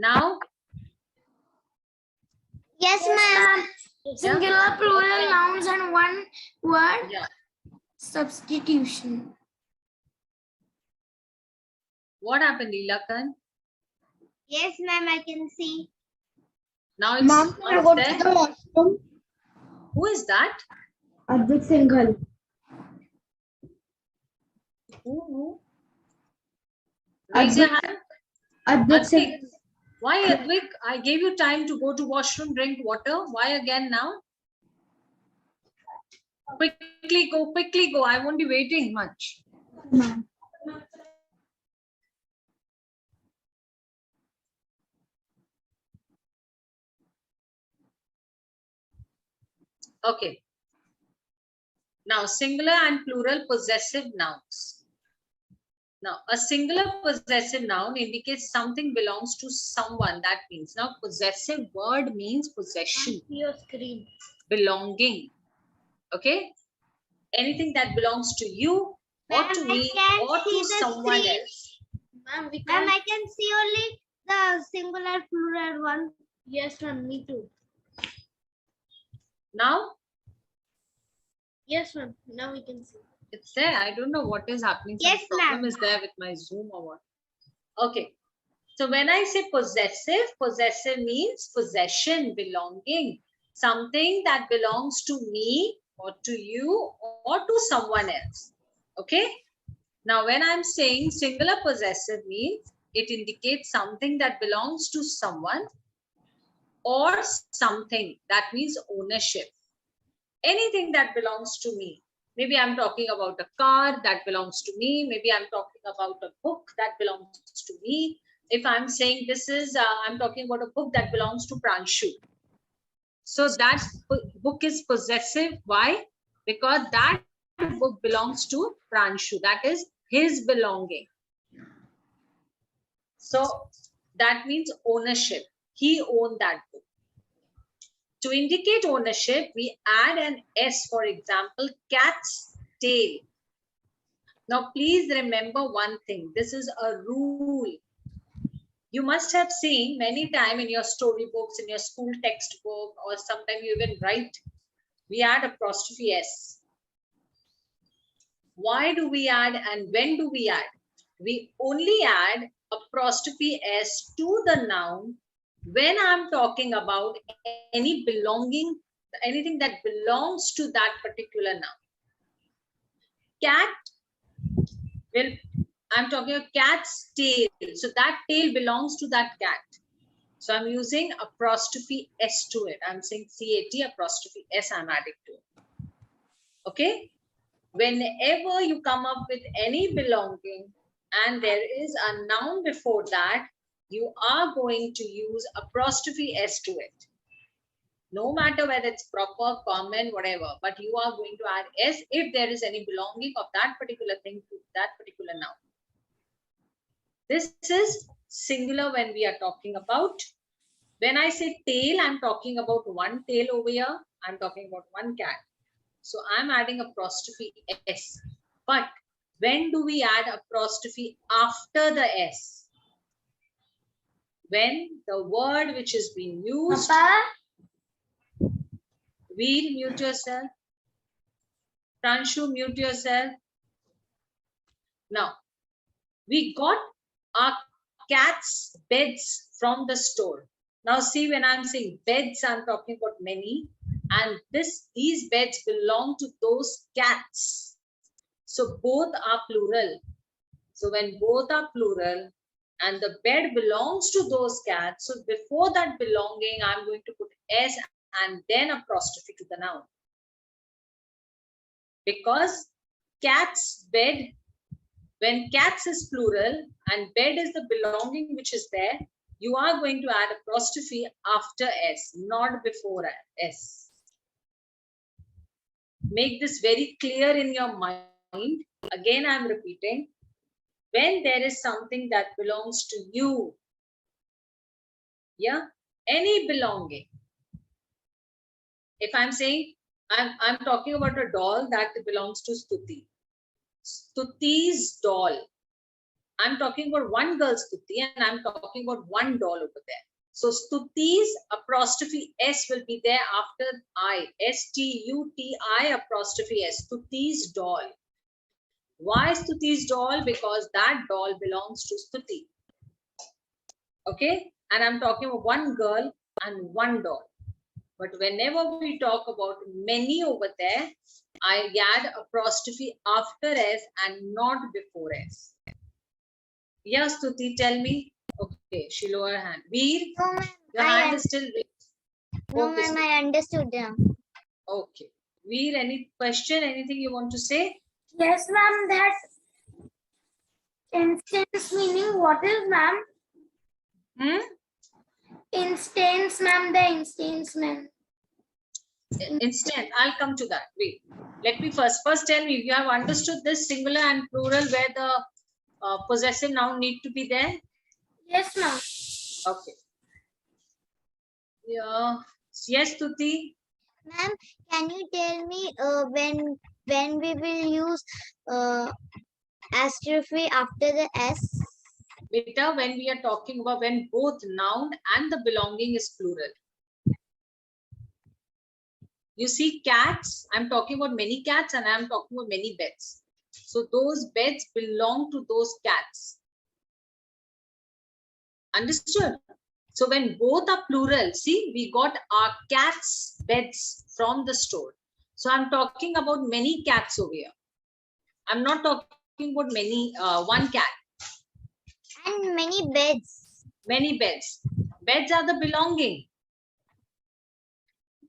Now, Yes, ma'am. Singular, plural, nouns, and one word yeah. substitution. What happened, Leelakan? Yes, ma'am. I can see. Now it's Ma'am, can I go to the washroom? Who is that? Advik Singhal. Who? Raise your hand. Advik Advik. Singhal. Why, Advik? I gave you time to go to washroom, drink water. Why again now? Quickly go, quickly go. I won't be waiting much. Ma'am. Okay. Now, singular and plural possessive nouns. Now, a singular possessive noun indicates something belongs to someone. That means, now possessive word means possession, Your screen. belonging. Okay? Anything that belongs to you or to me or to someone else. Ma'am, I can see only the singular, plural one. Yes, ma'am. Me too. Now, Yes, ma'am. Now we can see. it's there. I don't know what is happening. Some Yes, problem ma'am. is there with my Zoom or what. Okay. So when I say possessive means possession, belonging, something that belongs to me or to you or to someone else. Okay. Now, when I'm saying singular possessive means it indicates something that belongs to someone or something. That means ownership. Anything that belongs to me. Maybe I'm talking about a car that belongs to me. Maybe I'm talking about a book that belongs to me. If I'm saying this is, I'm talking about a book that belongs to Pranshu. So that book is possessive. Why? Because that book belongs to Pranshu. That is his belonging. So that means ownership. He owned that book. To indicate ownership, we add an S, for example, cat's tail. Now, please remember one thing. This is a rule. You must have seen many times in your storybooks, in your school textbook, or sometimes you even write, we add apostrophe S. Why do we add and when do we add? We only add apostrophe S to the noun when I'm talking about any belonging, anything that belongs to that particular noun. Cat, well, I'm talking about cat's tail. So that tail belongs to that cat. So I'm using apostrophe S to it. I'm saying CAT apostrophe S I'm adding to it. Okay. Whenever you come up with any belonging and there is a noun before that, you are going to use apostrophe S to it. No matter whether it's proper, common, whatever, but you are going to add S if there is any belonging of that particular thing to that particular noun. This is singular when we are talking about. When I say tail, I'm talking about one tail over here. I'm talking about one cat. So I'm adding apostrophe S. But when do we add apostrophe after the S? When the word which is being used. Papa? Veer, mute yourself. Pranshu, mute yourself. Now, we got our cat's beds from the store. Now see, when I'm saying beds, I'm talking about many. And these beds belong to those cats. So both are plural. So when both are plural and the bed belongs to those cats, so before that belonging, I'm going to put S and then apostrophe to the noun. Because cat's bed, when cats is plural and bed is the belonging which is there, you are going to add apostrophe after S, not before S. Make this very clear in your mind. Again, I'm repeating. When there is something that belongs to you, yeah, any belonging. If I'm saying, I'm talking about a doll that belongs to Stuti. Stuti's doll. I'm talking about one girl Stuti and I'm talking about one doll over there. So Stuti's apostrophe S will be there after I. S-T-U-T-I apostrophe S. Stuti's doll. Why Stuti's doll? Because that doll belongs to Stuti. Okay? And I'm talking about one girl and one doll. But whenever we talk about many over there, I add apostrophe after S and not before S. Yes, Stuti, tell me. Okay, she lower her hand. Veer, No, ma'am. your hand is still raised. No, Okay, ma'am. Stuti. I understood them. Okay. Veer, any question, anything you want to say? Yes, ma'am. That instance meaning what is, ma'am? Instance, ma'am. The instance, ma'am. Instant. I'll come to that. Wait. Let me first tell me if you have understood this singular and plural where the possessive noun need to be there. Yes, ma'am. Okay. Yeah. Yes, Tuti. Ma'am, can you tell me when we will use apostrophe after the S? Beta, when we are talking about when both noun and the belonging is plural. You see cats, I'm talking about many cats and I'm talking about many beds. So those beds belong to those cats. Understood? So when both are plural, see, we got our cats' beds from the store. So I'm talking about many cats over here. I'm not talking about many, one cat. And many beds. Many beds. Beds are the belonging.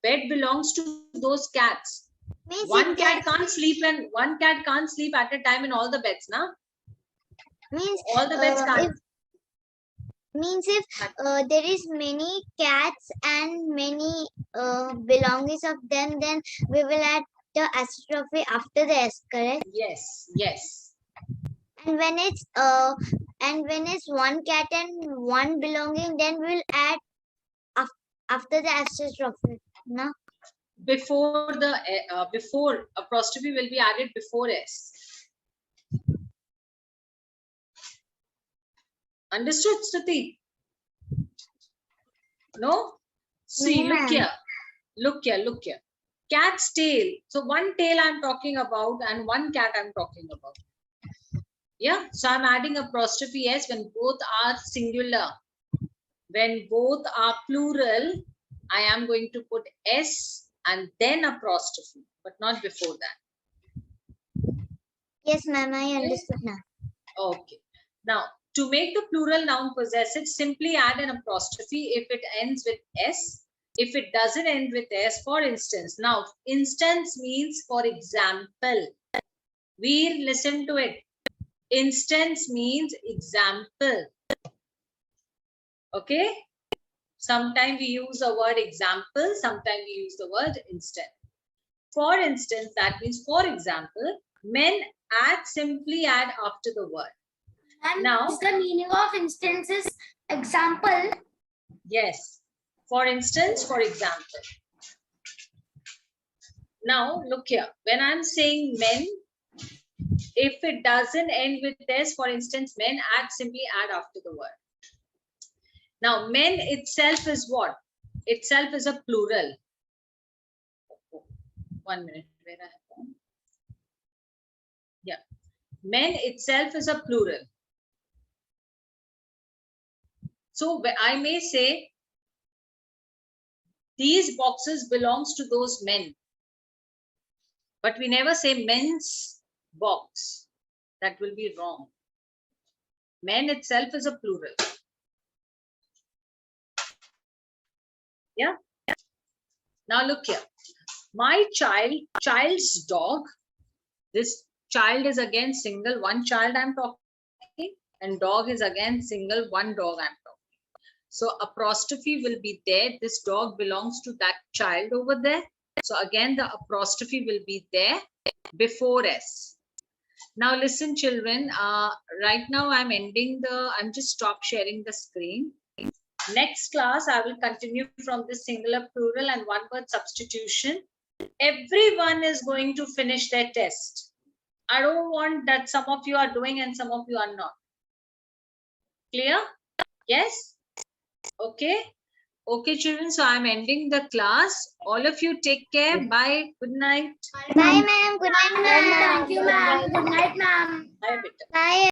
Bed belongs to those cats. Means One cat can't sleep at a time in all the beds, na? Means All the beds can't. If there is many cats and many belongings of them, then we will add the apostrophe after the S, correct? Yes, yes. And when it's one cat and one belonging, then we'll add after the apostrophe, no? Before the before apostrophe will be added before S. Understood, Stuti? No? See, Yeah. look here. Cat's tail. So one tail I'm talking about and one cat I'm talking about. Yeah, so I'm adding apostrophe S when both are singular. When both are plural, I am going to put S and then apostrophe, but not before that. Yes, ma'am, I understood now. Okay. Now, to make the plural noun possessive, simply add an apostrophe if it ends with S. If it doesn't end with S, for instance. Now, instance means for example. We listen to it. Instance means example. Okay. Sometimes we use the word example. Sometimes we use the word instant. For instance, that means for example, men simply add after the word. And now, is the meaning of instance is example? Yes. For instance, for example. Now, look here. When I'm saying men, if it doesn't end with S, for instance, men simply add after the word. Now, men itself is what? Itself is a plural. 1 minute. Where I have gone? Yeah. Men itself is a plural. So I may say, these boxes belongs to those men. But we never say men's box. That will be wrong. Men itself is a plural. Yeah. Now look here. My child's dog. This child is again single, one child I'm talking, and dog is again single, one dog I'm talking. So apostrophe will be there. This dog belongs to that child over there. So again, the apostrophe will be there before S. Now listen, children, right now I'm just stop sharing the screen. Next class, I will continue from the singular, plural, and one word substitution. Everyone is going to finish their test. I don't want that some of you are doing and some of you are not. Clear? Yes? Okay. Okay, children. So I'm ending the class. All of you take care. Bye. Good night. Bye, ma'am. Good night, ma'am. Thank you, ma'am. Good night, ma'am. Bye, beta. Bye.